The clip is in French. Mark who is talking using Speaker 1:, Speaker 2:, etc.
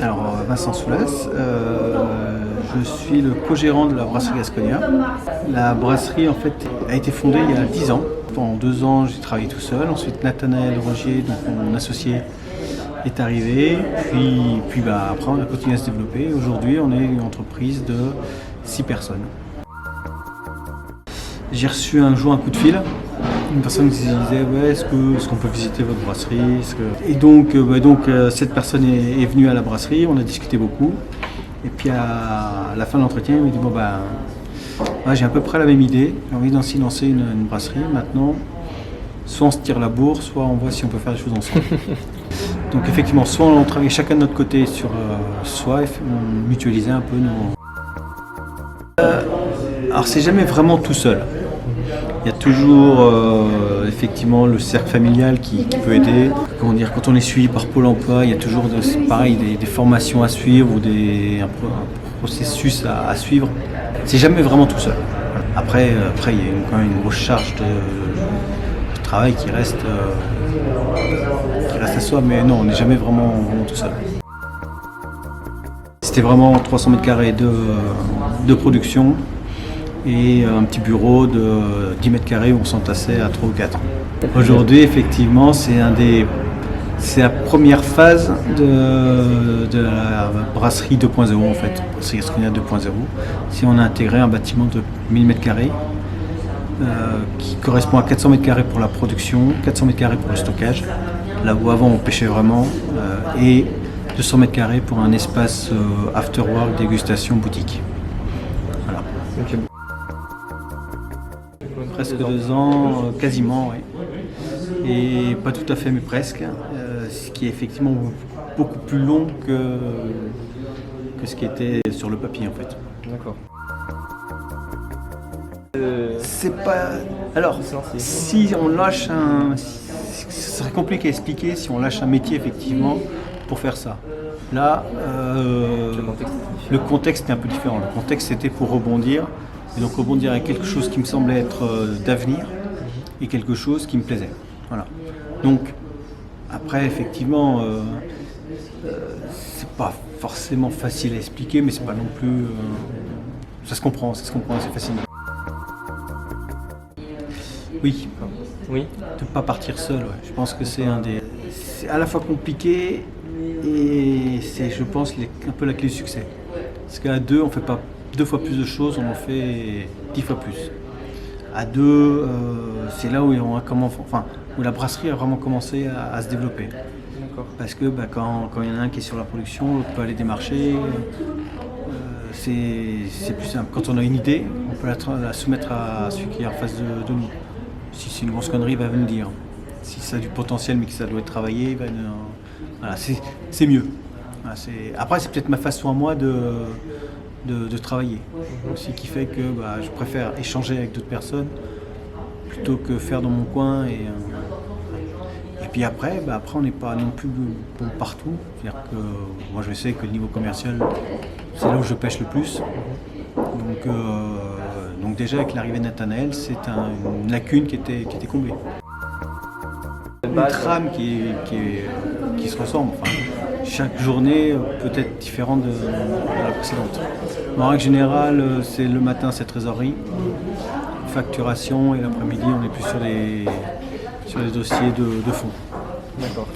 Speaker 1: Alors, Vincent Soulas, je suis le co-gérant de la brasserie Gasconia. La brasserie en fait a été fondée il y a 10 ans. Pendant 2 ans, j'ai travaillé tout seul. Ensuite, Nathanaël Rogier, donc mon associé, est arrivé. Puis après, on a continué à se développer. Aujourd'hui, on est une entreprise de 6 personnes. J'ai reçu un jour un coup de fil. Une personne qui disait ouais, est-ce qu'on peut visiter votre brasserie? Et donc, cette personne est venue à la brasserie, on a discuté beaucoup. Et puis à la fin de l'entretien, il m'a dit ouais, j'ai à peu près la même idée, j'ai envie d'en lancer une brasserie. Maintenant, soit on se tire la bourre, soit on voit si on peut faire des choses ensemble. Donc effectivement, soit on travaille chacun de notre côté sur soit on mutualisait un peu nos... Alors c'est jamais vraiment tout seul. Il y a toujours effectivement le cercle familial qui peut aider. Comment dire, quand on est suivi par Pôle emploi, il y a toujours des formations à suivre ou un processus à suivre. C'est jamais vraiment tout seul. Après il y a quand même une grosse charge de travail qui reste à soi, mais non, on n'est jamais vraiment tout seul. C'était vraiment 300 mètres carrés de production. Et un petit bureau de 10 mètres carrés où on s'entassait à 3 ou 4. Aujourd'hui, effectivement, c'est la première phase de la brasserie 2.0 en fait, brasserie Gasconia 2.0. Si on a intégré un bâtiment de 1000 mètres carrés qui correspond à 400 mètres carrés pour la production, 400 mètres carrés pour le stockage, là où avant on pêchait vraiment, et 200 mètres carrés pour un espace after-work, dégustation, boutique. Voilà. Okay. Presque 2 ans, quasiment, oui. Et pas tout à fait, mais presque. Ce qui est effectivement beaucoup plus long que ce qui était sur le papier, en fait.
Speaker 2: D'accord.
Speaker 1: C'est pas... Alors, si on lâche un... Ce serait compliqué à expliquer si on lâche un métier, effectivement, pour faire ça. Là, le contexte est un peu différent. Le contexte, c'était pour rebondir. Et donc rebondir avec quelque chose qui me semblait être d'avenir et quelque chose qui me plaisait. Voilà. Donc après effectivement c'est pas forcément facile à expliquer, mais c'est pas non plus ça se comprend, c'est facile. Oui. De ne pas partir seul, ouais. Je pense que c'est à la fois compliqué et c'est, je pense, un peu la clé du succès. Parce qu'à 2, on fait pas 2 fois plus de choses, on en fait 10 fois plus. À 2, c'est là où la brasserie a vraiment commencé à se développer. Parce que quand il y en a un qui est sur la production, l'autre peut aller démarcher. C'est plus simple. Quand on a une idée, on peut la soumettre à celui qui est en face de nous. Si c'est une grosse connerie, il va nous dire. Si ça a du potentiel mais que ça doit être travaillé, voilà, c'est mieux. Voilà, après, c'est peut-être ma façon à moi de travailler. Ce qui fait que je préfère échanger avec d'autres personnes plutôt que faire dans mon coin. Et puis après, on n'est pas non plus bon partout. C'est-à-dire que moi je sais que le niveau commercial, c'est là où je pêche le plus. Donc déjà avec l'arrivée de Nathanaël, c'est une lacune qui était comblée. Une trame qui se ressemble. Enfin, chaque journée peut être différente de la précédente. En règle générale, c'est le matin, c'est trésorerie, facturation, et l'après-midi, on est plus sur les dossiers de fond.
Speaker 2: D'accord.